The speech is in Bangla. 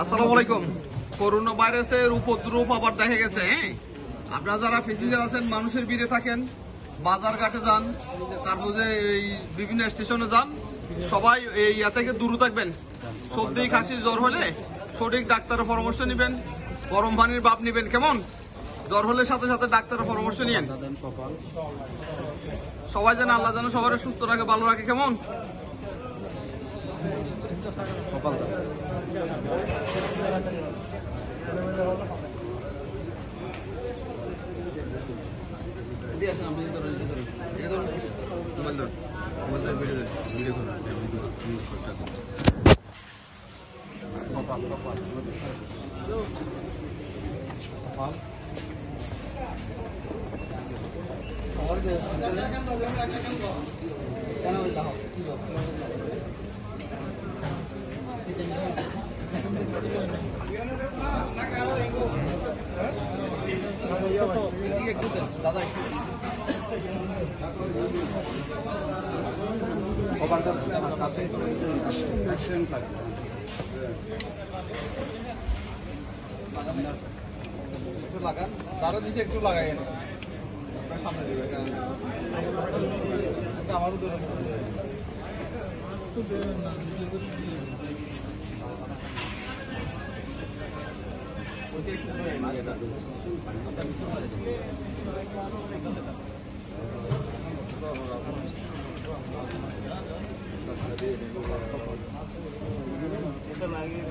আসসালামু আলাইকুম। করোনা ভাইরাসের উপদ্রব আবার দেখা গেছে। আপনারা যারা প্যাসেঞ্জার আছেন, মানুষের ভিড়ে থাকেন, বাজার ঘাটে যান, তারপরে এই বিভিন্ন স্টেশনে যান, সবাই এই ইয়া থেকে দূরে থাকবেন। সর্দি কাশি জ্বর হলে সঠিক ডাক্তারের পরামর্শ নেবেন, গরম পানির ভাপ নেবেন। কেমন জ্বর হলে সাথে সাথে ডাক্তারের পরামর্শ নিয়েন। সবাই যেন আল্লাহ যেন সবাই সুস্থ রাখে, ভালো রাখে। কেমন লাগান, তারও দিচ্ছে একটু লাগাই সামনে দিবে। আমারও দূরে লাগিয়ে